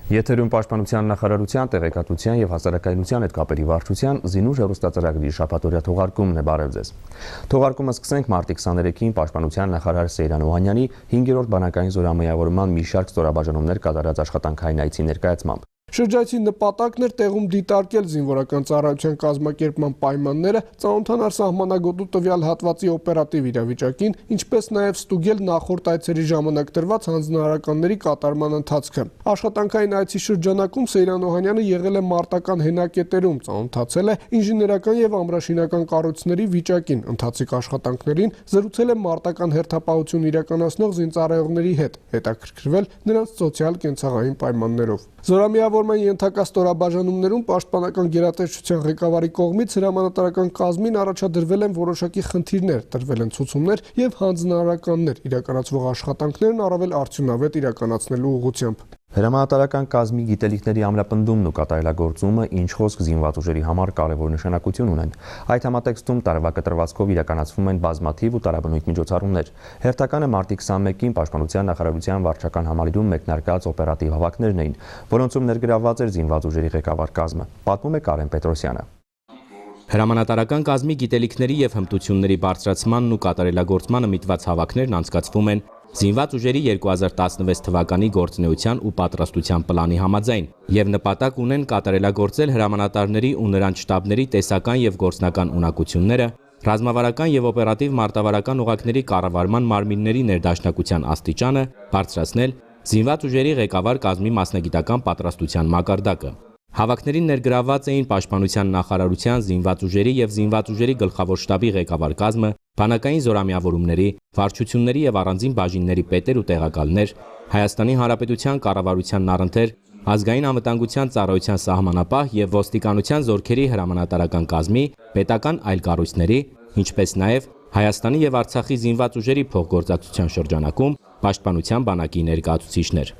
Եթերում Պաշտպանության նախարարության տեղեկատվության եւ հասարակայնության հետ կապերի վարչության զինուժ հեռուստածրագրի շաբաթօրյա թողարկումն է, բարև ձեզ։ Թողարկումը սկսենք մարտի 23-ին Պաշտպանության նախարար Սեյրան Օհանյանի 5-րդ բանակային զորամիավորման մի շարք ստորաբաժանումներ կատարած աշխատանքային այցի ներկայացմամբ։ Շրջայցի նպատակն էր տեղում դիտարկել զինվորական ծառայության կազմակերպման պայմանները, ծանոթանալ սահմանագոտու տվյալ հատվածի օպերատիվ իրավիճակին, ինչպես նաև ստուգել նախորդ այցերի ժամանակ տրված հանձնարարականների կատարման ընթացքը։ Աշխատանքային այցի շրջանակում Սեյրան Օհանյանը եղել է մարտական հենակետերում, ծանոթացել է ինժեներական եւ ամրաշինական կառույցների վիճակին, ընթացիկ աշխատանքներին, զրուցել է մարտական հերթապահություն իրականացնող զինծառայողների հետ, հետաքրքրվել նրանց սոցիալ-կենցաղային պայմաններով։ Զորամիավորման ենթակա ստորաբաժանումներում պաշտպանական գերատեսչության ղեկավարի կողմից հրամանատարական կազմին առաջադրվել են որոշակի խնդիրներ, տրվել են ցուցումներ եւ հանձնարարականներ, իրականացվող աշխատանքներն առավել արդյունավետ իրականացնելու ուղղությամբ։ Հրամանատարական կազմի գիտելիքների ամրապնդումն ու կատարելագործումը ինչ խոսք զինված ուժերի համար կարևոր նշանակություն ունեն։ Այդ համատեքստում տարվա կտրվածքով իրականացվում են բազմաթիվ ու տարաբնույթ միջոցառումներ։ Հերթականը մարտի 21-ին Պաշտպանության նախարարության վարչական համալիրում մեկնարկած օպերատիվ հավաքներն էին, որոնցում ներգրավված էր զինված ուժերի ղեկավար կազմը, պատմում է Կարեն Պետրոսյանը։ Հրամանատարական կազմի գիտելիքների եւ հմտությունների բարձրացմանն ու կատարելագործմանը միտված հավաքներն անցկացվում են Զինված ուժերի 2016 թվականի գործունեության ու պատրաստության պլանի համաձայն եւ նպատակ ունեն կատարելագործել հրամանատարների ու նրանց շտաբների տեսական եւ գործնական ունակությունները, ռազմավարական եւ օպերատիվ մարտավարական օղակների կառավարման մարմինների ներդաշնակության աստիճանը, բարձրացնել զինված ուժերի ղեկավար կազմի մասնագիտական պատրաստության մակարդակը։ Հավաքներին ներգրավված էին Պաշտպանության նախարարության զինված ուժերի եւ զինված ուժերի գլխավոր շտաբի ղեկավար կազմը, բանակային զորամիավորումների, վարչությունների եւ առանձին բաժինների պետեր ու տեղակալներ, Հայաստանի Հանրապետության կառավարության առընթեր, ազգային անվտանգության ծառայության սահմանապահ եւ ոստիկանության զորքերի հրամանատարական կազմի, պետական այլ կառույցների, ինչպես նաեւ Հայաստանի եւ Արցախի զինված ուժերի փոխգործակցության շրջանակում Պաշտպանության բանակի ներկայացուցիչներ։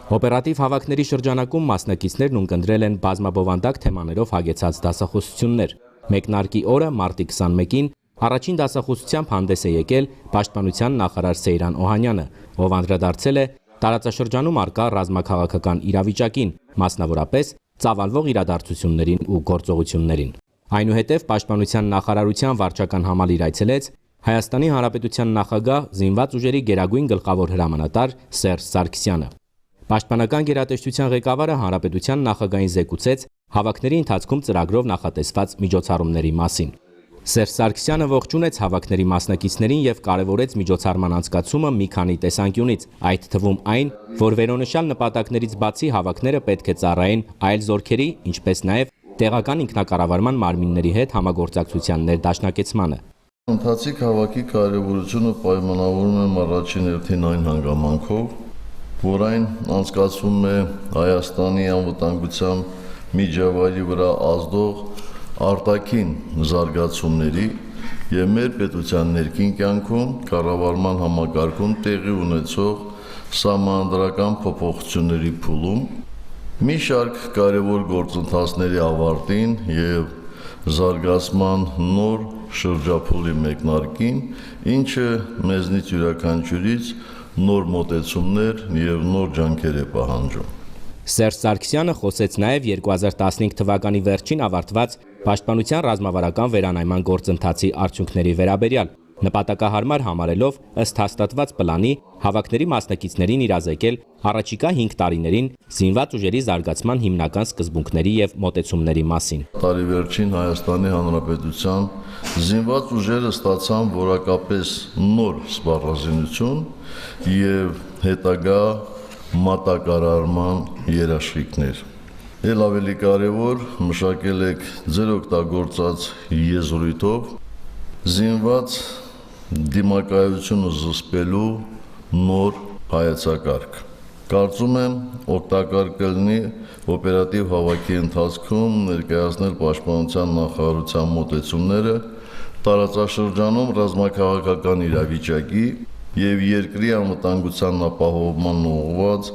Օպերատիվ հավաքների շրջանակում մասնակիցներն ունկնդրել են բազմաբովանդակ թեմաներով հագեցած դասախոսություններ։ Մեկնարկի օրը մարտի 21-ին առաջին դասախոսությամբ հանդես է եկել Պաշտպանության նախարար Սեյրան Օհանյանը, ով անդրադարձել է տարածաշրջանում առկա ռազմաքաղաքական իրավիճակին, մասնավորապես ծավալվող իրադարձություններին ու գործողություններին։ Այնուհետև Պաշտպանության նախարարության վարչական համալիր այցելեց Հայաստանի Հանրապետության նախագահ զինված ուժերի գերագույն գլխավոր հրամանատար Սերժ Սարգսյանը։ Պաշտպանական գերատեսչության ղեկավարը հանրապետության նախագահին զեկուցեց հավաքների ընթացքում ծրագրով նախատեսված միջոցառումների մասին։ Սերժ Սարգսյանը ողջունեց հավաքների մասնակիցներին եւ կարեւորեց միջոցառման անցկացումը մի քանի տեսանկյունից, այդ թվում այն, որ վերոնշյալ նպատակներից բացի հավաքները պետք է ծառայեն այլ զորքերի, ինչպես նաեւ տեղական ինքնակառավարման մարմինների հետ համագործակցության ներդաշնակեցմանը։ Ընթացիկ հավաքի կարևորությունը պայմանավորում եմ առաջին հերթին այն հանգամանքով, որ այն անցկացվում է Հայաստանի անվտանգության միջավայրի վրա ազդող արտաքին զարգացումների եւ մեր պետության ներքին կյանքում կառավարման համակարգում տեղի ունեցող սահմանադրական փոփոխությունների փուլում մի շարք կարևոր գործընթացների ավարտին եւ զարգացման նոր շրջափուլի մեկնարկին, ինչը մեզնից յուրաքանչյուրից նոր մոտեցումներ եւ նոր ջանքեր է պահանջում։ Սերժ Սարգսյանը խոսեց նաեւ 2015 թվականի վերջին ավարտված Պաշտպանության ռազմավարական վերանայման գործընթացի արդյունքների վերաբերյալ, նպատակահարմար համարելով ըստ հաստատված պլանի հավաքների մասնակիցներին իրազեկել առաջիկա 5 տարիներին զինված ուժերի զարգացման հիմնական սկզբունքների եւ մոտեցումների մասին։ Տարեվերջին Հայաստանի Հանրապետության զինված ուժերը ստացան որակապես նոր սպառազինություն եւ հետագա մատակարարման երաշխիքներ։ Էլ ավելի կարևոր մշակել եք ձեր օգտագործած եզրույթով զինված դիմակայությունը զսպելու նոր հայեցակարգ։ Կարծում եմ օգտակար կլինի օպերատիվ հավաքի ընթացքում ներկայացնել Պաշտպանության նախարարության մոտեցումները տարածաշրջանում ռազմաքաղաքական իրավիճակի եւ երկրի անվտանգության ապահովման ուղղված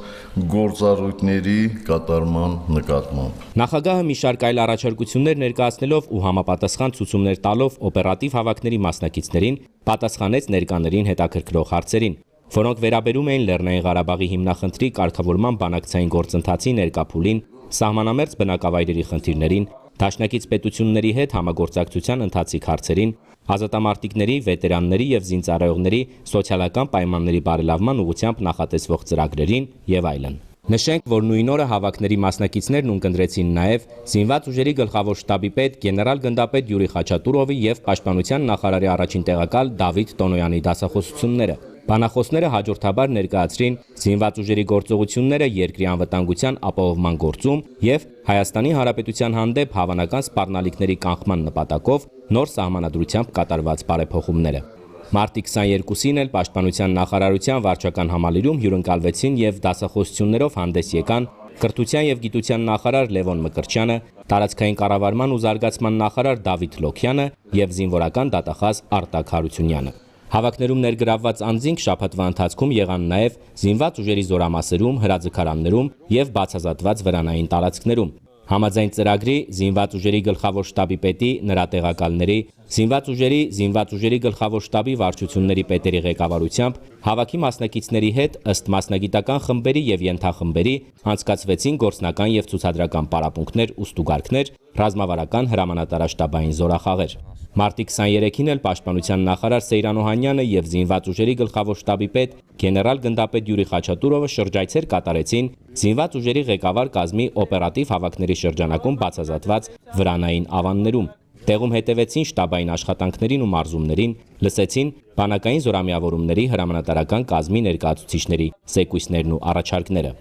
գործառույթների կատարման նկատմամբ։ Նախագահը մի շարք այլ առաջարկություններ ներկայացնելով ու համապատասխան ցուցումներ տալով օպերատիվ հավաքների մասնակիցներին պատասխանեց ներկաներին հետաքրքրող հարցերին։ որոնք վերաբերում էին Լեռնային Ղարաբաղի հիմնախնդրի կարգավորման բանակցային գործընթացի ներկափուլին, սահմանամերձ բնակավայրերի խնդիրներին, դաշնակից պետությունների հետ համագործակցության ընթացիկ հարցերին, ազատամարտիկների, վետերանների եւ զինծառայողների սոցիալական պայմանների բարելավման ուղղությամբ նախատեսվող ծրագրերին եւ այլն։ Նշենք, որ նույն օրը հավաքների մասնակիցներն ունկնդրեցին նաև զինված ուժերի գլխավոր շտաբի պետ գեներալ գնդապետ Յուրի Խաչատուրովի եւ Պաշտպանության նախարարի առաջին տեղակալ Դավիթ Տոնոյանի դասախոսությունները։ Բանախոսները հաջորդաբար ներկայացրին զինված ուժերի գործողությունները երկրի անվտանգության ապահովման գործում եւ Հայաստանի Հանրապետության հանդեպ հավանական սպառնալիքների կանխման նպատակով նոր սահմանադրությամբ կատարված բարեփոխումները։ Մարտի 22-ին էլ Պաշտպանության նախարարության վարչական համալիրում հյուրընկալվեցին եւ դասախոսություններով հանդես եկան Կրթության եւ գիտության նախարար Լևոն Մկրտչյանը, տարածքային կառավարման ու զարգացման նախարար Դավիթ Լոքյանը եւ զինվորական դատախազ Արտակ Հարությունյանը։ Հավաքներում ներգրավված անձինք շաբաթվա ընթացքում եղան նաև զինված ուժերի զորամասերում, հրաձգարաններում եւ բացազատված վրանային տարածքներում։ Համաձայն ծրագրի զինված ուժերի գլխավոր շտաբի պետի, նրա տեղակալների, զինված ուժերի գլխավոր շտաբի վարչությունների պետերի ղեկավարությամբ հավաքի մասնակիցների հետ ըստ մասնագիտական խմբերի եւ ենթախմբերի անցկացվեցին գործնական եւ ցուցադրական պարապմունքներ ու ստուգարքներ, ռազմավարական հրամանատարաշտաբային զորախաղեր։ Մարտի 23-ին էլ Պաշտպանության նախարար Սեյրան Օհանյանը եւ զինված ուժերի գլխավոր շտաբի պետ գեներալ գնդապետ Յուրի Խաչատուրովը շրջայցեր կատարեցին զինված ուժերի ղեկավար կազմի օպերատիվ հավաքների շրջանակում բացազատված վրանային ավաններում։ Տեղում հետևեցին շտաբային աշխատանքներին ու մարզումներին, լսեցին բանակային զորամիավորումների հրամանատարական կազմի ներկայացուցիչների զեկույցներն ու առաջարկները։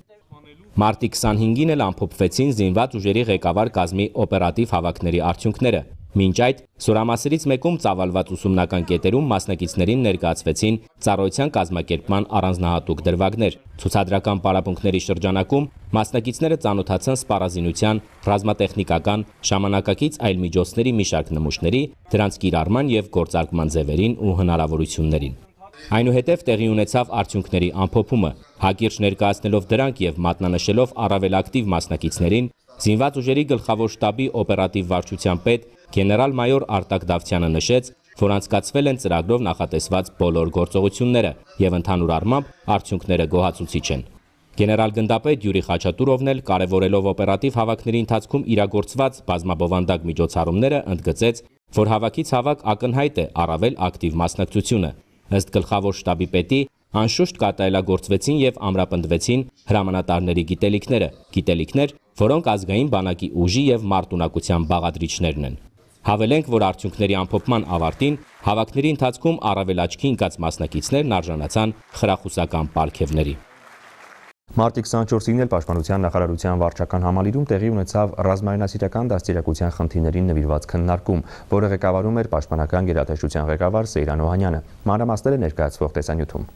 Մարտի 25-ին էլ ամփոփվեցին զինված ուժերի ղեկավար կազմի օպերատիվ հավաքների արդյունքները։ Մինչ այդ զորամասերից մեկում ծավալված ուսումնական կետերում մասնակիցներին ներկայացվեցին ծառայության կազմակերպման առանձնահատուկ դրվագներ։ Ցուցադրական պարապմունքների շրջանակում մասնակիցները ծանոթացան սպառազինության, ռազմատեխնիկական, ժամանակակից այլ միջոցների մի շարք նմուշների, դրանց կիրառման եւ գործարկման ձևերին ու հնարավորություններին։ Այնուհետև տեղի ունեցավ արդյունքների ամփոփումը, հակիրճ ներկայացնելով դրանք եւ մատնանշելով առավել ակտիվ մասնակիցներին, զինված ուժերի գլխավոր շտաբի օպերատիվ վարչության պետ գեներալ-մայոր Արտակ Դավթյանը նշեց, որ անցկացվել են ծրագրով նախատեսված բոլոր գործողությունները եւ ընդհանուր առմամբ արդյունքները գոհացուցիչ են։ Գեներալ գնդապետ Յուրի Խաչատուրովն էլ կարևորելով օպերատիվ հավաքների ընթացքում իրագործված բազմաբովանդակ միջոցառումները ընդգծեց, որ հավաքից հավաք ակնհայտ է առավել ակտիվ մասնակցությունը։ Ըստ գլխավոր շտաբի պետի անշուշտ կատարելագործվեցին եւ ամրապնդվեցին հրամանատարների գիտելիքներ, որոնք ազգային բանակի ուժի եւ մարտունակության բաղադրիչներն են։ Հավելենք, որ արդյունքների ամփոփման ավարտին հավաքների ընթացքում առավել աչքի ընկած մասնակիցներն արժանացան խրախուսական պարգևների։ Մարտի 24-ին էլ Պաշտպանության նախարարության վարչական համալիրում տեղի ունեցավ ռազմայնասիրական դաստիարակության խնդիրներին նվիրված քննարկում, որը ղեկավարում էր Պաշտպանական գերատեսչության ղեկավար Սեյրան Օհանյանը։ Մանրամասները ներկայացվող տեսանյութում։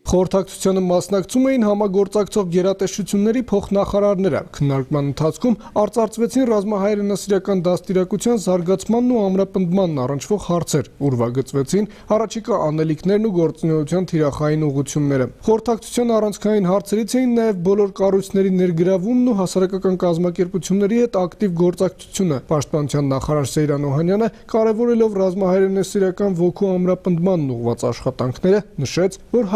Խորհրդակցությանը մասնակցում էին համագործակցող գերատեսչությունների փոխնախարարները։ Քննարկման ընթացքում արծարծվեցին ռազմահայրենասիրական դաստիարակության զարգացմանն ու ամրապնդմանն առնչվող հարցեր, ուրվագծվեցին առաջիկա անելիքներն ու գործունեության թիրախային ուղղությունները։ Խորհրդակցության առանցքային հարցերից էին նաև բոլոր կառույցների ներգրավումն ու հասարակական կազմակերպությունների հետ ակտիվ գործակցությունը։ Պաշտպանության նախարար Սեյրան Օհանյանը, կարևորելով ռազմահայրենասիրական ոգու ամրապնդմանն ուղղված աշխատանքները, նշեց, որ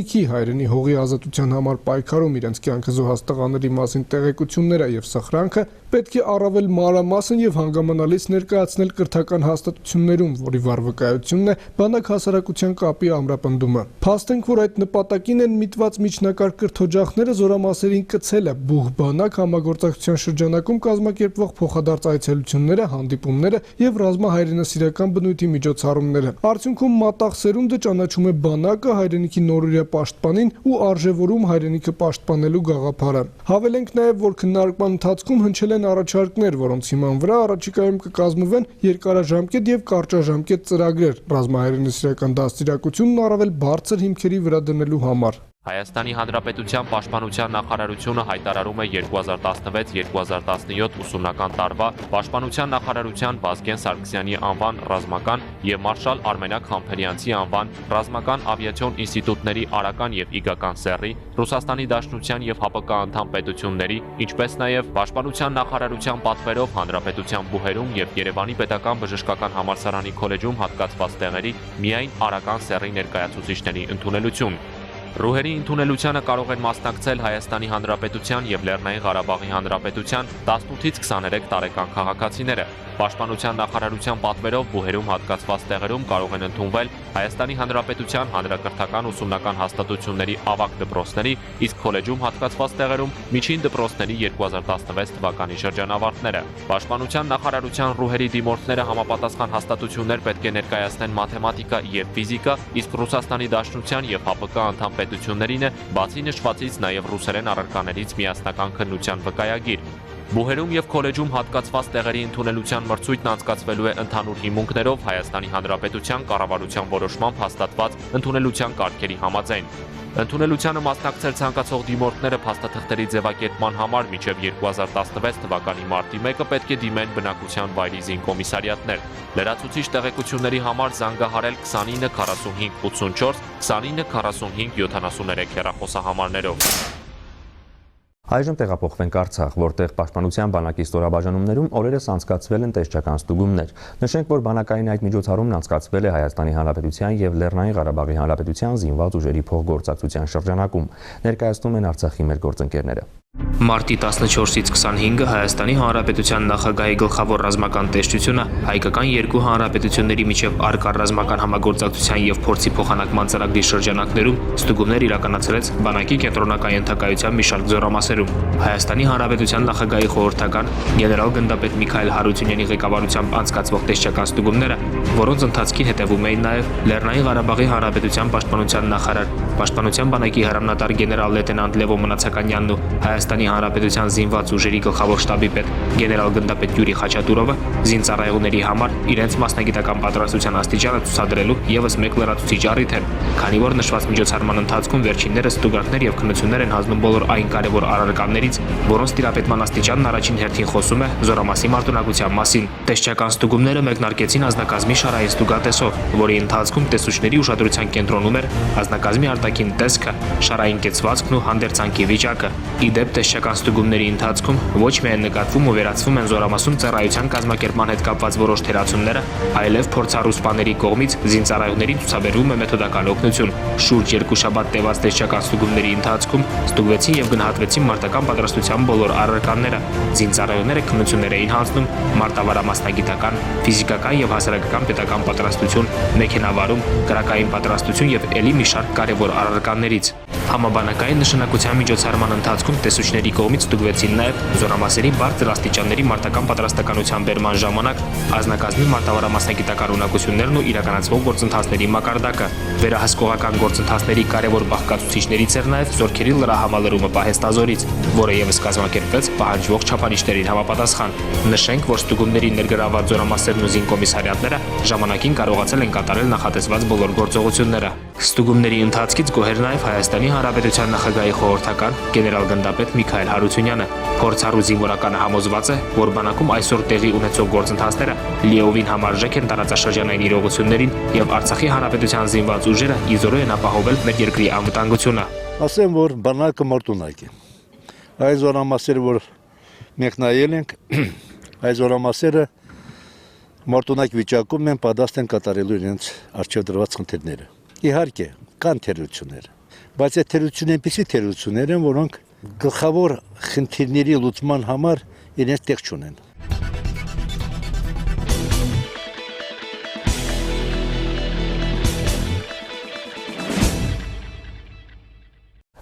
հայրենի հողի ազատության համար պայքարում իրենց կյանքը զոհած տղաների մասին տեղեկությունները եւ սխրանքը պետք է առավել մանրամասն եւ հանգամանալից ներկայացնել կրթական հաստատություններում, որի վարվկայությունն է բանակ հասարակության կապի ամրապնդումը։ Փաստենք, որ այդ նպատակին են միտված միջնակարգ կրթօջախները զորամասերին կցելը, բուխ բանակ համագործակցության շրջանակում կազմակերպվող փոխադարձ այցելությունները, հանդիպումները եւ ռազմահայրենասիրական բնույթի միջոցառումները։ Արդյունքում մատաղ սերունդը ճանաչում է բանակը, հայրենիքի նորույր պաշտպանին ու արժևորում հայրենիքը պաշտպանելու գաղափարը։ Հավելենք նաև, որ քննարկման ընթացքում հնչել են առաջարկներ, որոնց հիման վրա առաջիկայում կկազմվեն երկարաժամկետ եւ կարճաժամկետ ծրագրեր ռազմահայրենասիրական դաստիարակությունն առավել բարձր հիմքերի վրա դնելու համար։ Հայաստանի Հանրապետության Պաշտպանության նախարարությունը հայտարարում է 2016-2017 ուսումնական տարվա Պաշտպանության նախարարության Վազգեն Սարգսյանի անվան ռազմական եւ Մարշալ Արմենակ Համբերյանցի անվան ռազմական ավիացիոն ինստիտուտների արական եւ իգական սեռի, Ռուսաստանի Դաշնության եւ ՀԱՊԿ անդամ պետությունների, ինչպես նաեւ Պաշտպանության նախարարության պատվերով Հանրապետության բուհերում եւ Երևանի Պետական բժշկական համալսարանի քոլեջում հատկացված տեղերի միայն արական սեռի ներկայացուցիչների ընդունելություն։ Ռուհերի ընդունելությանը կարող են մասնակցել Հայաստանի Հանրապետության եւ Լեռնային Ղարաբաղի Հանրապետության 18-ից 23 տարեկան քաղաքացիները։ Պաշտպանության նախարարության պատվերով բուհերում հատկացված տեղերում կարող են ընդունվել Հայաստանի Հանրապետության հանրակրթական ուսումնական հաստատությունների ավագ դպրոցների, իսկ քոլեջում հատկացված տեղերում միջին դպրոցների 2016 թվականի շրջանավարտները։ Պաշտպանության նախարարության ռուհերի դիմորդները համապատասխան հաստատություններ պետք է ներկայացնեն մաթեմատիկա եւ ֆիզիկա, իսկ Ռուսաստանի Դաշնության եւ ՀԱՊԿ անդամ պետություններին է բացի նշվածից նաեւ ռուսերեն առարկաներից միասնական քննության վկայագիր։ Բուհերում եւ քոլեջում հատկացված տեղերի ընդունելության մրցույթն անցկացվելու է ընդհանուր հիմունքներով Հայաստանի Հանրապետության կառավարության որոշմամբ հաստատված ընդունելության կարգերի համաձայն։ Ընդունելությանը մասնակցել ցանկացող դիմորդները փաստաթղթերի ձևակերպման համար մինչև 2016 թվականի մարտի 1-ը պետք է դիմեն բնակության վայրի զինկոմիսարիատներ։ Լրացուցիչ տեղեկությունների համար զանգահարել 29 45 84 29 45 73 հեռախոսահամարներով։ Այժմ տեղափոխվենք Արցախ, որտեղ Պաշտպանության բանակի ստորաբաժանումներում օրերս անցկացվել են տեսչական ստուգումներ։ Նշենք, որ բանակային այդ միջոցառումն անցկացվել է Հայաստանի Հանրապետության եւ Լեռնային Ղարաբաղի Հանրապետության զինված ուժերի փոխգործակցության շրջանակում։ Ներկայացնում են Արցախի մեր գործընկերները։ Մարտի 14-ից 25-ը Հայաստանի Հանրապետության նախագահի գլխավոր ռազմական տեսչությունը հայկական երկու հանրապետությունների միջև առկա ռազմական համագործակցության եւ փորձի փոխանակման ծրագրի շրջանակներում ստուգումներ իրականացրեց բանակի կենտրոնական ենթակայության մի շարք զորամասերում։ Հայաստանի Հանրապետության նախագահի խորհրդական գեներալ-գնդապետ Միքայել Հարությունյանի ղեկավարությամբ անցկացվող տեսչական ստուգումները, որոնց ընթացքին հետևում էին նաեւ Լեռնային Ղարաբաղի Հանրապետության պաշտպանության նախարար, Պաշտպանության բանակի հրամանատար գեներալ-լեյտենանտ Լևո Մնացականյանն ու Հայաստանի Հանրապետության զինված ուժերի գլխավոր շտաբի պետ գեներալ-գնդապետ Յուրի Խաչատուրովը զինծառայողների համար իրենց մասնագիտական պատրաստության աստիճանը ցուցադրելու եւս մեկ լրացուցիչ առիթ են, քանի որ նշված միջոցառման ընթացքում վերջիններս ստուգարքներ եւ քննություններ են հանձնում բոլոր այն կարևոր առարկաներից, որոնց տիրապետման աստիճանն առաջին հերթին խոսում է զորամասի մարտունակության մասին։ Տեսչական ստուգումները մեկնարկեցին ազնագազմի շարային ստուգատեսով, որի ընթացքում տեսուչների ուշադրության կենտրոնում էր ազնագազմի արտաքին տեսքը, շարային կեցվածքն ու հանդերձանքի վիճակը։ Իդեպ տեսչական ստուգումների ընթացքում ոչ միայն նկատվում ու վերացվում են զորամասում ծառայության կազմակերպման հետ կապված որոշ թերացումները, այլև փորձառու սպաների կողմից զինծառայողներին ցուցաբերվում է մեթոդական օգնություն։ Շուրջ 2 շաբաթ տևած տեսչական ստուգումների ընթացքում ստուգվեցին եւ գնահատվեցին մարտական պատրաստության բոլոր առարկաները։ Զինծառայողները քննություններ էին հանձնում մարտավարամասնագիտական, ֆիզիկական եւ հասարակական պետական պատրաստություն, մեքենավարում, կրակային պատրաստություն եւ ելի մի շարք կարևոր առարկաներից։ Համաբանակային նշանակության միջոցառման ընթացքում տեսուչների կողմից ստուգվեցին նաև զորամասերի բարձր աստիճանների մարտական պատրաստականության բերման ժամանակ ազնագազմի մարտավարամասնագիտական ունակություններն ու իրականացվող գործընթացների մակարդակը։ Վերահսկողական գործընթացների կարևոր բաղկացուցիչներից էր նաև զորքերի լրահամալրումը պահեստազորից, որը եւս կազմակերպվեց պահանջվող չափանիշներին համապատասխան։ Նշենք, որ ստուգումների ներգրավված զորամասերն ու զինկոմիսարիատները ժամանակին կարողացել են կատարել նախատեսված բոլոր գործողությունները։ Ստուգումների ընթացքից գոհեր նաև Հայաստանի Հանրապետության նախագահի խորհրդական գեներալ-գնդապետ Միքայել Հարությունյանը։ Փորձառու զինվորականը համոզված է, որ բանակում այսօր տեղի ունեցող գործընթացները լիովին համարժեք են տարածաշրջանային իրողություններին եւ Արցախի Հանրապետության զինված ուժերը իզորու են ապահովել մեր երկրի անվտանգությունը։ Ասեմ, որ բանակը մարտունակ է։ Այս զորամասերը, որ մենք նայել ենք, այս զորամասերը մարտունակ վիճակում են, պատրաստ են կատարելու իրենց առջև դրված խնդիրները։ Իհարկե, կան թերություններ, բայց այդ թերությունները այնպիսի թերություններ են, որոնք գլխավոր խնդիրների լուծման համար իրենց տեղ չունեն։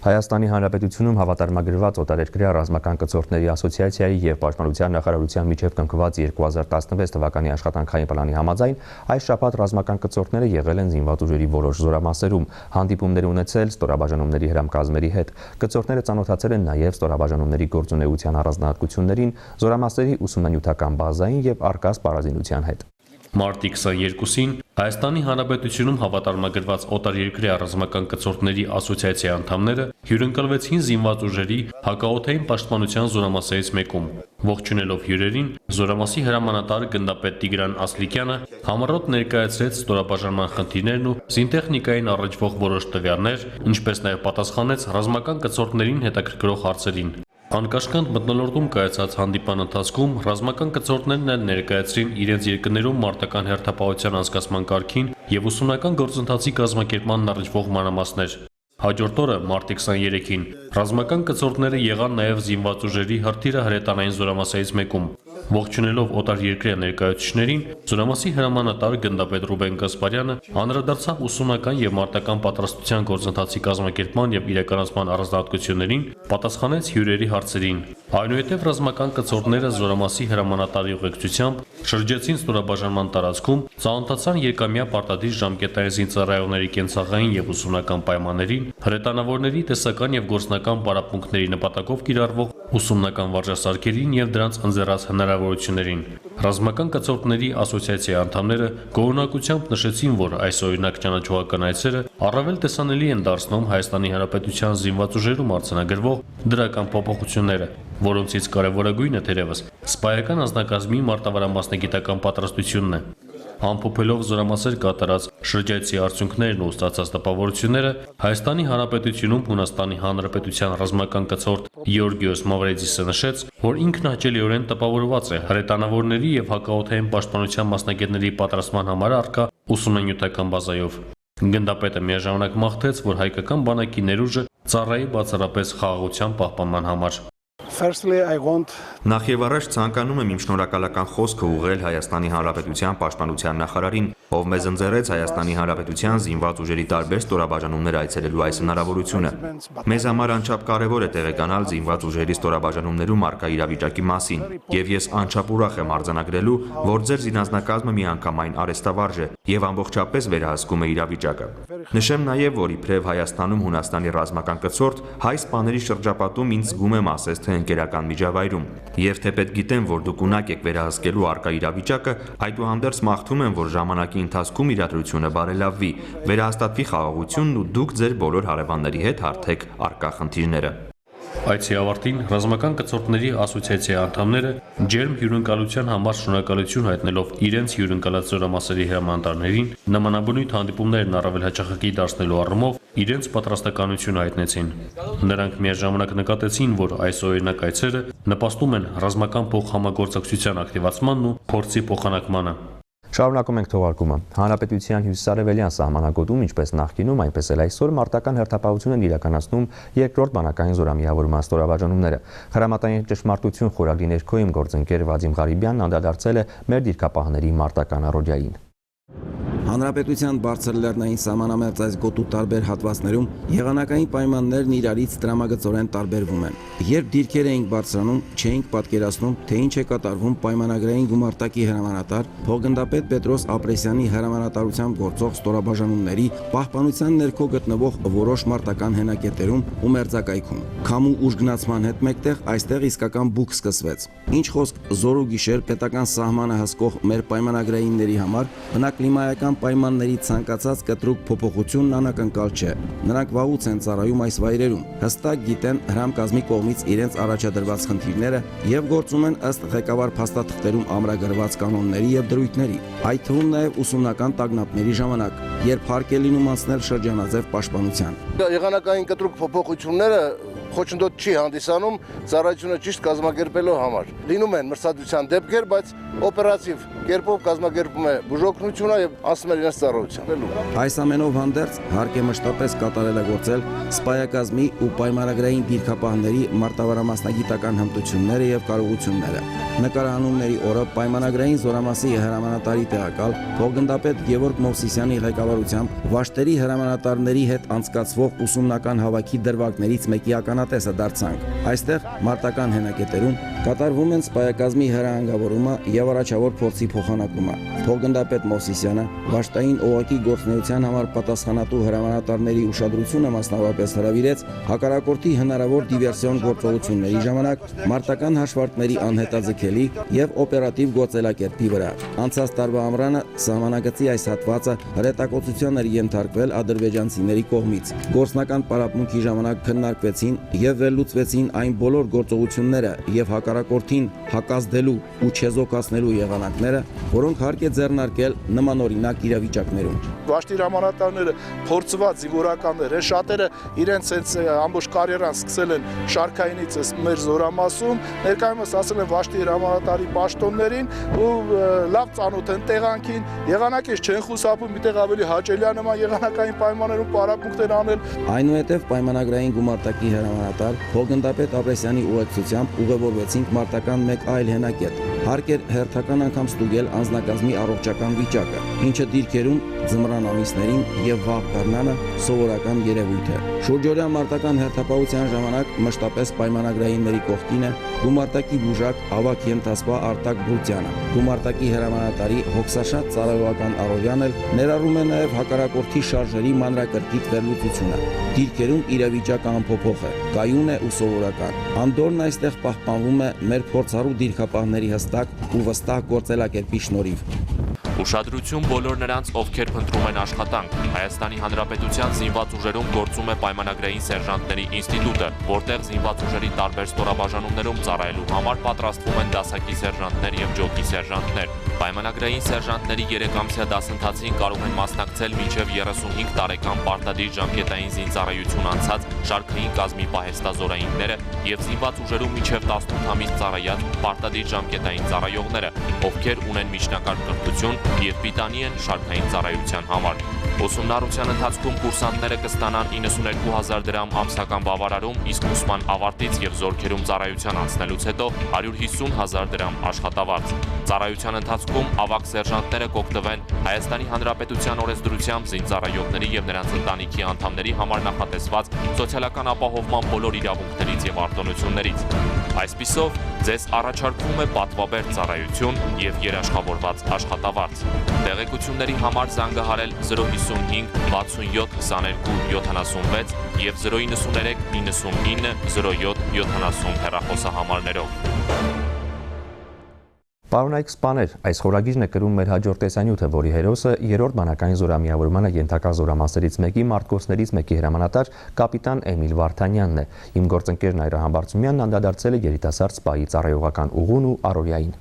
Հայաստանի Հանրապետությունում հավատարմագրված օտարերկրյա ռազմական կցորդների ասոցիացիայի եւ Պաշտպանության նախարարության միջև կնքված 2016 թվականի աշխատանքային պլանի համաձայն այս շաբաթ ռազմական կցորդները եղել են զինված ուժերի որոշ զորամասերում, հանդիպումներ ունեցել ստորաբաժանումների հրամկազմերի հետ։ Կցորդները ծանոթացել են նաեւ ստորաբաժանումների գործունեության առանձնահատկություններին, զորամասերի ուսումնանյութական բազային եւ արկա սպառազինության հետ։ Մարտի 22-ին Հայաստանի Հանրապետությունում հավատարմագրված օտարերկրյա ռազմական կցորդների ասոցիացիայի անդամները հյուրընկալվեցին զինված ուժերի հակաօդային պաշտպանության զորամասերից մեկում։ Ողջունելով հյուրերին, զորամասի հրամանատար գնդապետ Տիգրան Ասլիկյանը համառոտ ներկայացրեց ստորաբաժանման խնդիրներն ու զինտեխնիկային առնչվող որոշ տվյալներ, ինչպես նաև պատասխանեց ռազմական կցորդներին հետաքրքրող հարցերին։ Անկաշկանդ մթնոլորտում կայացած հանդիպան ընթացքում ռազմական կցորդներն ներկայացրին իրենց երկրներում մարտական հերթապահության անցկացման կարգին եւ ուսումնական գործընթացի կազմակերպմանն առնչվող մանրամասներ։ Հաջորդ օրը մարտի 23-ին ռազմական կցորդները եղան նաև զինված ուժերի հրթիռը հրետանային զորամասերից մեկում։ Ողջունելով օտարերկրյա ներկայացուցիչներին, զորամասի հրամանատար գնդապետ Ռուբեն Գասպարյանը անդրադարձավ ուսումնական եւ մարտական պատրաստության գործընթացի կազմակերպման եւ իրականացման առանձնահատկություններին, պատասխանեց հյուրերի հարցերին։ Այնուհետև ռազմական կցորդները զորամասի հրամանատարի ուղեկցությամբ շրջեցին ստորաբաժանման տարածքում, ծանոթացան երկամյա պարտադիր ժամկետային զինծառայողների կենցաղային եւ ուսումնական պայմաններին, հրետանավորների տեսական եւ գործնական պարապմունքների նպատակով կիրառվող ուսումնական վարժասարքերին եւ դրանց ընձեռած հնարավորություններին։ Ռազմական կցորդների ասոցիացիայի անդամները գոհունակությամբ նշեցին, որ այս օրինակ ճանաչողական այցերը առավել տեսանելի են դարձնում Հայաստանի Հանրապետության զինված ուժերում արձանագրվող դրական փոփոխությունները, որոնցից կարևորագույնը թերևս սպայական անձնակազմի մարտավարամասնագիտական պատրաստությունն է։ Ամփոփելով զորամասեր կատարած շրջայցի արդյունքներն ու ստացած տպավորությունները, Հայաստանի Հանրապետությունում Հունաստանի Հանրապետության ռազմական կցորդ Գեորգիոս Մավրեդիսը նշեց, որ ինքն հաճելիորեն տպավորված է հրետանավորների եւ հակաօդային պաշտպանության մասնագետների պատրաստման համար առկա ուսումնանյութական բազայով։ Գնդապետը միաժամանակ մաղթեց, որ հայկական բանակի ներուժը ծառայի բացառապես խաղաղության պահպանման համար։ Նախ եւ առաջ ցանկանում եմ իմ շնորհակալական խոսքը ուղղել Հայաստանի Հանրապետության պաշտպանության նախարարին, ով մեզ ընձեռեց Հայաստանի Հանրապետության զինված ուժերի տարբեր ստորաբաժանումներ այցելելու այս հնարավորությունը։ Մեզ համար անչափ կարևոր է տեղեկանալ զինված ուժերի ստորաբաժանումներում առկա իրավիճակի մասին, եւ ես անչափ ուրախ եմ արձանագրելու, որ ձեր զինանձնակազմը միանգամայն արեստավարժ է եւ ամբողջապես վերահսկում է իրավիճակը։ Նշեմ նաեւ, որ իբրև Հայաստանում Հունաստանի ռազմական կցորդ հայ սպաների շրջապատում ինձ զգում եմ ասես թե ընկերական միջավայրում, եւ թեպետ գիտեմ, որ դուք ունակ եք վերահսկելու առկա իրավիճակը, այդուհանդերձ մաղթում եմ, որ ժամանակի ընթացքում իրադրությունը բարելավվի, վերահաստատվի խաղաղությունն ու դուք ձեր բոլոր հարևանների հետ հարթեք առկա խնդիրները։ Այցի ավարտին ռազմական կցորդների ասոցիացիայի անդամները ջերմ հյուրընկալության համար շնորհակալություն հայտնելով իրենց հյուրընկալած զորամասերի հրամանատարներին, նմանաբնույթ հանդիպումներն առավել հաճախակի դարձնելու առումով իրենց պատրաստականությունը հայտնեցին։ Նրանք միաժամանակ նկատեցին, որ այս օրինակ այցերը նպաստում են ռազմական փոխհամագործակցության ակտիվացմանն ու փորձի փոխանակմանը։ Շարունակում ենք թողարկումը։ Հանրապետության հյուսիսարևելյան սահմանագոտում, ինչպես նախկինում, այնպես էլ այսօր մարտական հերթապահություն են իրականացնում երկրորդ բանակային զորամիավորման ստորաբաժանումները։ Հրամանատարի ճշմարտություն խորագրի ներքո իմ գործընկեր Վադիմ Ղարիբյանն անդրադարձել է մեր դիրքապահների մարտական առօրյային։ Հանրապետության բարձր լեռնային սահմանամերձ այս գոտու տարբեր հատվածներում եղանակային պայմաններն իրարից տրամագծորեն տարբերվում են։ Երբ դիրքեր էինք բարձրանում, չէինք պատկերացնում, թե ինչ է կատարվում պայմանագրային գումարտակի հրամանատար փոխգնդապետ Պետրոս Ապրեսյանի հրամանատարությամբ գործող ստորաբաժանումների պահպանության ներքո գտնվող որոշ մարտական հենակետերում ու մերձակայքում։ Քամու ուժգնացման հետ մեկտեղ այստեղ իսկական բուք սկսվեց։ Ինչ խոսք զոր ու գիշեր պետական սահմանը հսկող մեր պայմանագրայինների համար բնակլիմայական պայմանների ցանկացած կտրուկ փոփոխությունն անակնկալ չէ։ Նրանք վաղուց են ծառայում այս վայրերում, հստակ գիտեն հրամկազմի կողմից իրենց առաջադրված խնդիրները եւ գործում են ըստ ղեկավար փաստաթղթերում ամրագրված կանոնների եւ դրույթների, այդ թվում նաեւ ուսումնական տագնապների ժամանակ, երբ հարկ է լինում անցնել շրջանաձև պաշտպանության։ Եղանակային կտրուկ փոփոխությունները խոչընդոտ չի հանդիսանում ծառայությունը ճիշտ կազմակերպելու համար։ Լինում են մրցակցության դեպքեր, բայց օպերատիվ կերպով կազմակերպում է բուժօգնությունը եւ անցնում է իրենց ծառայության։ Այս ամենով հանդերձ հարկ է մշտապես կատարելագործել սպայակազմի ու պայմանագրային դիրքապահների մարտավարամասնագիտական հմտությունները եւ կարողությունները։ Նկարահանումների օրը պայմանագրային զորամասի հրամանատարի տեղակալ փոխգնդապետ Գևորգ Մովսիսյանի ղեկավարությամբ Վաշտերի հրամանատարների հետ անցկացվող ուսումնական հավաքի դրվագներից մեկի ականատեսը դարձանք։ Այստեղ մարտական հենակետերում կատարվում են սպայակազմի հրահանգավորումը եւ առաջավոր փորձի փոխանակումը։ Փոխգնդապետ Մովսիսյանը Վաշտային օղակի գործունեության համար պատասխանատու հրամանատարների ուշադրությունը մասնավորապես հրավիրեց հակառակորդի հնարավոր դիվերսիոն գործողությունների ժամանակ մարտական հաշվարկների անհետաձգելի եւ օպերատիվ գործելակերպի վրա։ Անցած տարվա ամռանը սահմանագծի այս հատվածը հրետակոծության էր ենթարկվել ադրբեջանցիների կողմից։ Գործնական պարապմունքի ժամանակ քննարկվեցին եւ վերլուծվեցին այն բոլոր գործողությունները եւ հակառակորդին հակազդելու ու չեզոքացնելու եղանակները, որոնք հարկ է ձեռնարկել նմանօրինակ իրավիճակներում։ Վաշտի հրամանատարները փորձված զինվորականներ են, շատերը իրենց ամբողջ կարիերան սկսել են շարքայինից մեր զորամասում, ներկայումս ասել են Վաշտի հրամանատարի պաշտոններին ու լավ ծանոթ են տեղանքին, եղանակից չեն խուսափում, միտեղ ավելի հաճելի է նման եղանակային պայմաններում պարապմունքներ անել։ Այնուհետև պայմանագրային գումարտակի հրամանատար Հողգնդապետ Ապրեսյանի ուղեկցությամբ ուղևորվեցինք մարտական մեկ այլ հենակետ։ Հարկ էր հերթական անգամ ստուգել անձնակազմի առողջական վիճակը, ինչը դիրքերում ձմռան ամիսներին եւ վաղ գարնանը սովորական երևույթ է։ Շուրջօրյա մարտական հերթապահության ժամանակ մշտապես պայմանագրայինների կողքին է գումարտակի բուժակ ավագ ենթասպա Արտակ Բրուտյանը։ Գումարտակի հրամանատարի հոգսաշատ ծառայողական Արոյանը ներառում է նաև հակառակորդի շարժերի մանրակրկիտ վերլուծությունը։ Դիրքերում իրավիճակը անփոփոխ է, կայուն է ու սովորական։ Անդորն այստեղ պահպանվում է մեր փորձառու դիրքապահների հստակ ու վստահ գործելակերպի շնորհիվ։ Ուշադրություն բոլոր նրանց, ովքեր փնտրում են աշխատանք։ Հայաստանի Հանրապետության զինված ուժերում գործում է պայմանագրային սերժանտների ինստիտուտը, որտեղ զինված ուժերի տարբեր ստորաբաժանումներում ծառայելու համար պատրաստվում են դասակի սերժանտներ եւ ջոկի սերժանտներ։ Պայմանագրային սերժանտների 3-ամսյա դասընթացին կարող են մասնակցել մինչև 35 տարեկան պարտադիր ժամկետային զինծառայություն անցած շարքային կազմի պահեստազորայինները եւ զինված ուժերում մինչև 18 ամիս ծառայած պարտադիր ժամկետային ծառայողները, ովքեր ունեն միջնակարգ կրթություն եւ պիտանի են շարքային ծառայության համար։ Ուսումնառության ընթացքում կուրսանտները կստանան 92,000 դրամ ամսական բավարարում, իսկ ուսման ավարտից եւ զորքերում ծառայության անցնելուց հետո 150,000 դրամ աշխատավարձ։ Ծառայության ընթացքում ավագ սերժանտները կօգտվեն Հայաստանի Հանրապետության օրենսդրությամբ զինծառայողների եւ նրանց ընտանիքի անդամների համար նախատեսված սոցիալական ապահովման բոլոր իրավունքներից եւ արտոնություններից։ Այսպիսով, ձեզ առաջարկվում է պատվաբեր ծառայություն եւ երաշխավորված աշխատավարձ։ Տեղեկությունների համար զանգահարել 055 67 22 76 եւ 093 99 07 70 հեռախոսահամարներով։ Պարոնայք սպաներ, այս խորագիրն է կրում մեր հաջորդ տեսանյութը, որի հերոսը երրորդ բանակային զորամիավորմանը ենթակա զորամասերից մեկի մարտկոցներից մեկի հրամանատար կապիտան Էմիլ Վարդանյանն է։ Իմ գործընկերն Այրա Համբարձումյանն անդրադարձել է երիտասարդ սպայի ծառայողական ուղուն ու առօրյային։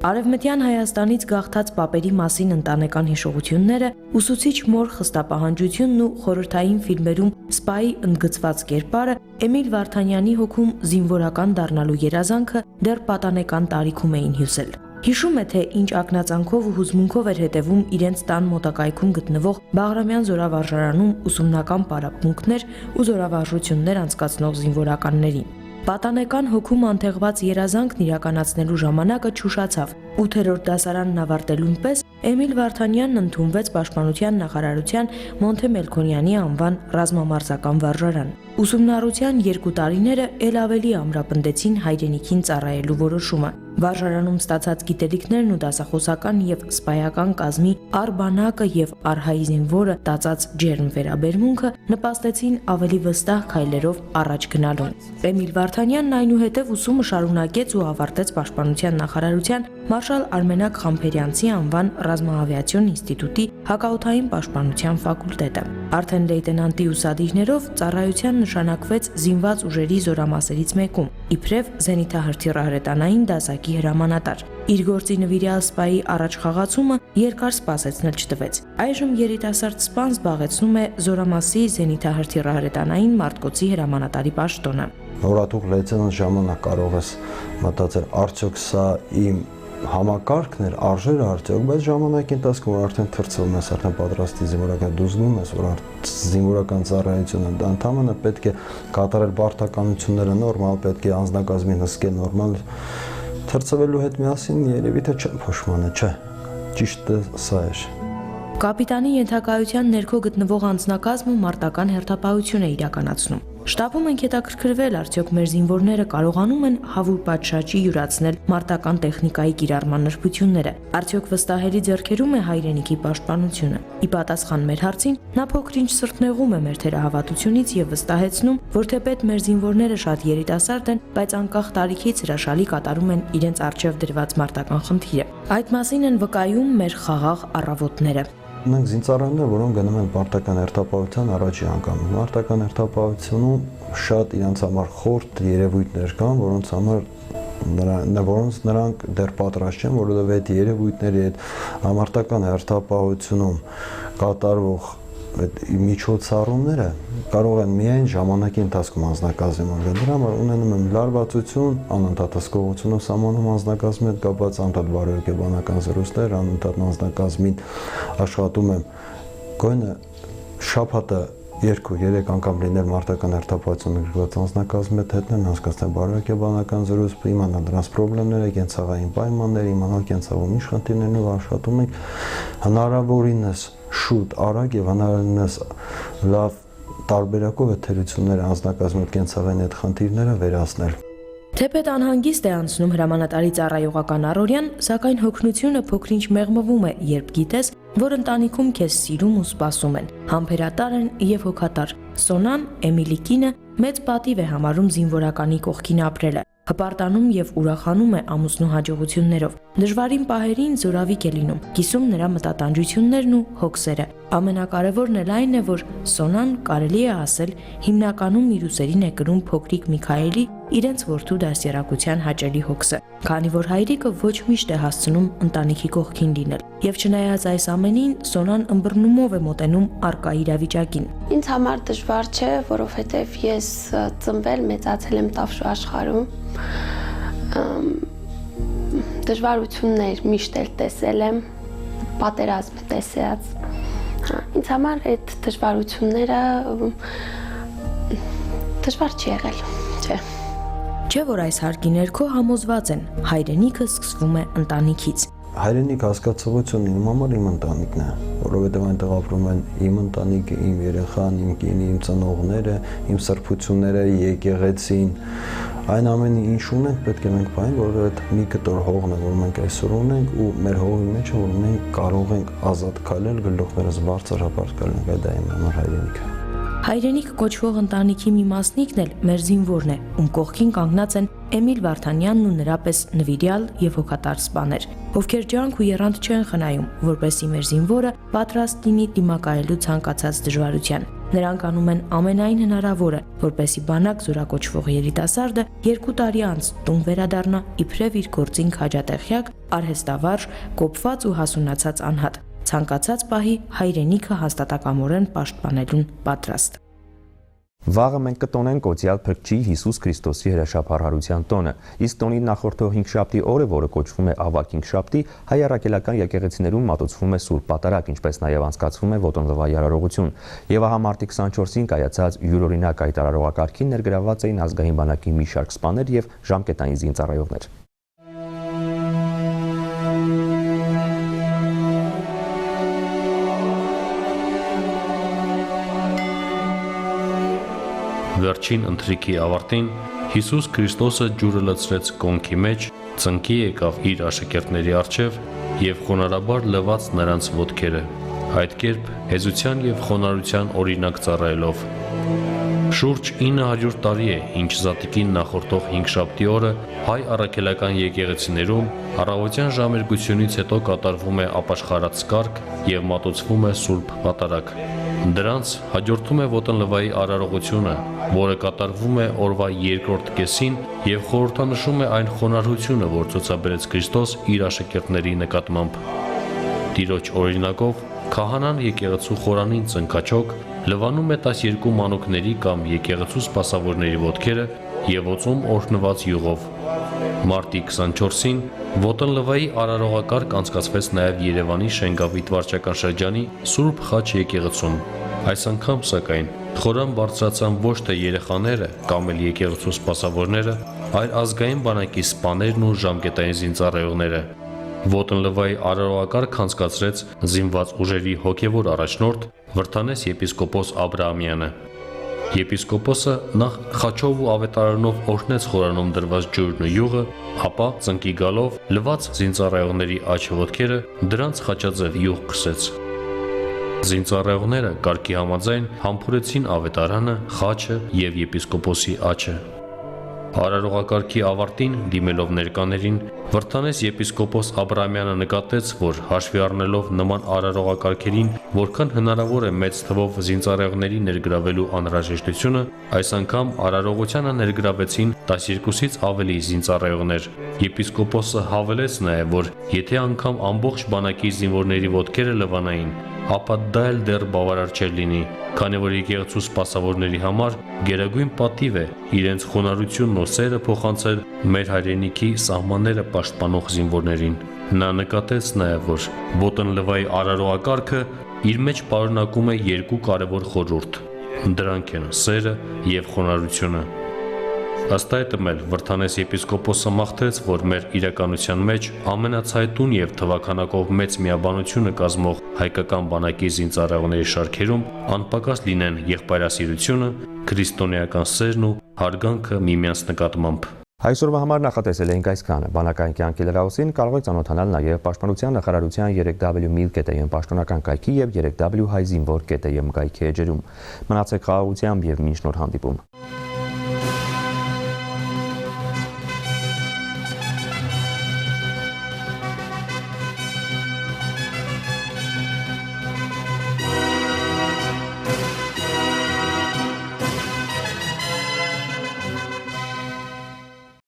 Արևմտյան Հայաստանից գաղթած պապերի մասին ընտանեկան հիշողությունները, ուսուցիչ մոր խստապահանջությունն ու խորհրդային ֆիլմերում սպայի ընդգծված կերպարը Էմիլ Վարդանյանի հոգում զինվորական դառնալու երազանքը դեռ պատանեկան տարիքում էին հյուսել։ Հիշում է, թե ինչ ակնածանքով ու հուզմունքով էր հետևում իրենց տան մոտակայքում գտնվող Բաղրամյան զորավարժարանում ուսումնական պարապմունքներ ու զորավարժություններ անցկացնող զինվորականներին։ Պատանեկան հոգում անթեղված երազանքն իրականացնելու ժամանակը չուշացավ։ 8-րդ դասարանն ավարտելուն պես Էմիլ Վարդանյանն ընդունվեց Պաշտպանության նախարարության Մոնթե Մելքոնյանի անվան ռազմամարզական վարժարան։ Ուսումնառության 2 տարիները ել ավելի ամրապնդեցին հայրենիքին ծառայելու որոշումը։ Վարժարանում ստացած գիտելիքներն ու դասախոսական եւ սպայական կազմի արբանակը եւ արհայի զինվորը տածած ջերմ վերաբերմունքը նպաստեցին ավելի վստահ քայլերով առաջ գնալուն։ Էմիլ Վարդանյանն այնուհետև ուսումը շարունակեց ու ավարտեց Պաշտպանության նախարարության Մարշալ Արմենակ Խամփերյանցի անվան ռազմաավիացիոն ինստիտուտի հակաօդային պաշտպանության ֆակուլտետը։ Արդեն լեյտենանտի ուսադիրներով ծառայության նշանակվեց զինված ուժերի զորամասերից մեկում, իբրև զենիթահրթիռահրետանային դասակի հրամանատար։ Իր գործի նվիրյալ սպայի առաջխաղացումը երկար սպասեցնել չտվեց։ Այժմ երիտասարդ սպան զբաղեցնում է զորամասի զենիթահրթիռահրետանային մարտկոցի հրամանատարի պաշտոնը։ Նորաթուխ լեյտենանտ ժամանակ կարող ես մտածել, արդյոք սա իմ համակարգն էր, արժեր արդյոք, բայց ժամանակի ընթացքում որ արդեն թրծվում ես, արդեն պատրաստի զինվորական, դու զգում ես, որ զինվորական ծառայությունը դա ընդհանրապես պետք է կատարել բարդականությունները նորմալ, պետք է անձնակազմին հսկել նորմալ, թրծվելու հետ միասին երևի թե չեմ փոշմանը, չէ, ճիշտը սա էր։ Կապիտանի ենթակայության ներքո գտնվող անձնակազմը մարտական հերթապահություն է իրականացնում։ Շտաբում ենք հետաքրքրվել, արդյոք մեր զինվորները կարողանում են հավուր պատշաճի յուրացնել մարտական տեխնիկայի կիրառման նրբությունները, արդյոք վստահելի ձեռքերում է հայրենիքի պաշտպանությունը։ Ի պատասխան մեր հարցին, նա փոքր-ինչ սրտնեղում է մեր թերահավատությունից եւ վստահեցնում, որ թեպետ մեր զինվորները շատ երիտասարդ են, բայց անկախ տարիքից հրաշալի կատարում են իրենց առջև դրված մարտական խնդիրը։ Այդ մասին են վկայում մեր խաղաղ առավոտները։ Մենք զինծառայողներ, որոնք գնում են մարտական հերթապահության առաջի անգամ։ Մարտական հերթապահությունում շատ իրենց համար խորտ երևույթներ կան, որոնց նրանք դեռ պատրաստ չեն, որովհետև այդ երևույթների հետ համարտական հերթապահությունում կատարվող այդ միջոցառումները կարող են միայն ժամանակի ընթացքում անձնակազմի մոռանալ։ Դրա համար ունենում եմ լարվածություն, անընդհատ հսկողություն սահմանում անձնակազմի հետ կապված, անընդհատ բարոյական զրույցներ, անընդհատ անձնակազմին աշխատում եմ գոնե շաբաթը 2-3 անգամ լինել մարտական հերթապահություն գրված անձնակազմի հետ հետնել, հասկացնել բարոյական զրույց, իմանալ դրանց խնդիրները, կենցաղային պայմանները, իմանալ կենցաղում ինչ խնդիրներն ու աշխատում ենք հնարավորինս շուտ, արագ եւ հնարավորինս լավ տարբերակով այդ թերությունները անձնակազմի հետ կենցաղային այդ խնդիրները վերացնել։ Թեպետ անհանգիստ է անցնում հրամանատարի ծառայողական առօրյան, սակայն հոգնությունը փոքրինչ մեղմվում է, երբ գիտես, որ ընտանիքում քեզ սիրում ու սպասում են, համբերատար են եւ հոգատար։ Սոնան, Էմիլի կինը, մեծ պատիվ է համարում զինվորականի կողքին ապրելը, հպարտանում եւ ուրախանում է ամուսնու հաջողություններով։ Դժվարին պահերին զորավիք է լինում, կիսում նրա մտատանջություններն ու հոգսերը։ Ամենակարևորն էլ այն է, որ Սոնան, կարելի է ասել, հիմնականում իր ուսերին է կրում փոքրիկ Միքայելի իրենց որդու դասերակցության հաճելի հոգսը, քանի որ հայրիկը ոչ միշտ է հասցնում ընտանիքի կողքին լինել։ Եվ չնայած այս ամենին, Սոնան ըմբռնումով է մոտենում առկա իրավիճակին։ Ինձ համար դժվար չէ, որովհետև ես ծնվել, մեծացել եմ Տավշու աշխարհում։ Դժվարություններ միշտ էլ տեսել եմ, պատերազմ տեսած։ Ինձ համար այդ դժվարությունները դժվար չի եղել, չէ։ Չէ՞ որ այս հարկի ներքո համոզված են, հայրենիքը սկսվում է ընտանիքից։ Հայրենիք հասկացողությունը իմ համար իմ ընտանիքն է, որովհետև այնտեղ ապրում են իմ ընտանիքը, իմ երեխան, իմ կինը, իմ ծնողները, իմ սրբությունները, եկեղեցին, այն ամենը ինչ ունենք պետք է մենք պահենք, որովհետև մի կտոր հողն է, որ մենք այսօր ունենք ու մեր հողի մեջ է, որ մենք կարող ենք ազատ քայլել, գլուխներս բարձր հապարտ դա իմ համար հայրենիքը։ Հայրենիք կոչվող ընտանիքի մի մասնիկն էլ մեր զինվորն է, ում կողքին կանգնած են Էմիլ Վարդանյանն ու նրա պես նվիրյալ եւ հոգատար սպաներ, ովքեր ջանք ու եռանդ չեն խնայում, որպեսզի մեր զինվորը պատրաստ լինի դիմակայելու ցանկացած դժվարության։ Նրանք անում են ամենայն հնարավորը, որպեսզի բանակ զորակոչվող երիտասարդը 2 տարի անց տուն վերադառնա իբրև իր գործին քաջատեղյակ, արհեստավարժ, կոփված ու հասունացած անհատ, ցանկացած պահի հայրենիքը հաստատակամորեն պաշտպանելուն պատրաստ։ Վաղը մենք կտոնենք օծյալ Փրկչի Հիսուս Քրիստոսի հրաշափառարության տոնը, իսկ տոնի նախորդող 5-շաբթի օրը, որը կոչվում է Ավագ 5-շաբթի, հայ առաքելական եկեղեցիներում մատուցվում է Սուրբ Պատարագ, ինչպես նաև անցկացվում է Ոտոնլվայի արարողություն։ Եվ ահա մարտի 24-ին կայացած յուրօրինակ այդ արարողակարգին ներգրավված էին ազգային բանակի մի շարք սպաներ եւ ժամկետային զինծառայողներ։ Վերջին ընթրիքի ավարտին Հիսուս Քրիստոսը ջուրը լցրեց կոնքի մեջ, ծնկի եկավ իր աշակերտների առջև եւ խոնարհաբար լվաց նրանց ոտքերը, այդ կերպ հեզության եւ խոնարհության օրինակ ծառայելով։ Շուրջ 900 տարի է ինչ Զատիկին նախորդող 5-շաբթի օրը հայ առաքելական եկեղեցիներում առավոտյան ժամերգությունից հետո կատարվում է ապաշխարած կարգ եւ մատուցվում է Սուրբ Պատարագ։ Դրանց հաջորդում է Ոտոնլվայի արարողությունը, որը կատարվում է օրվա 2-րդ կեսին եւ խորհրդանշում է այն խոնարհությունը, որ ցուցաբերեց Քրիստոս իր աշակերտների նկատմամբ։ Տիրոջ օրինակով քահանան եկեղեցու խորանին ծնկաչոք լվանում է 12 մանուկների կամ եկեղեցու սպասավորների ոտքերը եւ ոցում օրհնված յուղով։ Մարտի 24-ին Ոտոնլվայի արարողակարգ անցկացվեց նաև Երևանի Շենգավիթ վարչական շրջանի Սուրբ Խաչ եկեղեցում։ Այս անգամ, սակայն, խորան բարձրացան ոչ թե երեխաները կամ էլ եկեղեցու սպասավորները, այլ ազգային բանակի սպաներն ու ժամկետային զինծառայողները։ Ոտոնլվայի արարողակարգ անցկացրեց զինված ուժերի հոգևոր առաջնորդ Վրթանես եպիսկոպոս Աբրահամյանը։ Եպիսկոպոսը նախ խաչով ու ավետարանով օրհնեց խորանում դրված ջուրն ու յուղը, ապա ծնկի գալով լվաց զինծառայողների աջ ոտքերը, դրանց խաչաձև յուղ քսեց։ Զինծառայողները կարգի համաձայն համբուրեցին ավետարանը, խաչը եւ եպիսկոպոսի աջը։ Արարողակարգի ավարտին դիմելով ներկաներին Վրթանես եպիսկոպոս Աբրամյանը նկատեց, որ հաշվի առնելով նման արարողակարգերին որքան հնարավոր է մեծ թվով զինծառայողների ներգրավելու անհրաժեշտությունը, այս անգամ արարողությանը ներգրավեցին 12-ից ավելի զինծառայողներ։ Եպիսկոպոսը հավելեց նաև, որ եթե անգամ ամբողջ բանակի զինվորների ոտքերը լվանային, ապա դա էլ դեռ բավարար չէր լինի, քանի որ եկեղեցու սպասավորների համար գերագույն պատիվ է իրենց խոնարհությունն ու սերը փոխանցել մեր հայրենիքի սահմանները պաշտպանող զինվորներին։ Նա նկատեց նաև, որ Ոտնլվայի արարողակարգը իր մեջ պարունակում է երկու կարևոր խորհուրդ. դրանք են սերը եւ խոնարհությունը։ Ըստ այդմ էլ Վրթանես եպիսկոպոսը մաղթեց, որ մեր իրականության մեջ ամենացայտուն եւ թվականակով մեծ միաբանությունը կազմող հայկական բանակի զինծառայողների շարքերում անպակաս լինեն եղբայրասիրությունը, քրիստոնեական սերն ու հարգանքը միմյանց նկատմամբ։ Այսօրվա համար նախատեսել էինք այսքանը։ Բանակային կյանքի լրահոսին կարող եք ծանոթանալ նաև Պաշտպանության նախարարության 3w.mil.am պաշտոնական կայքի եւ 3w.հայ զինվոր.am կայքի էջերում։ Մնացեք խաղաղությամբ եւ մինչ նոր հանդիպում։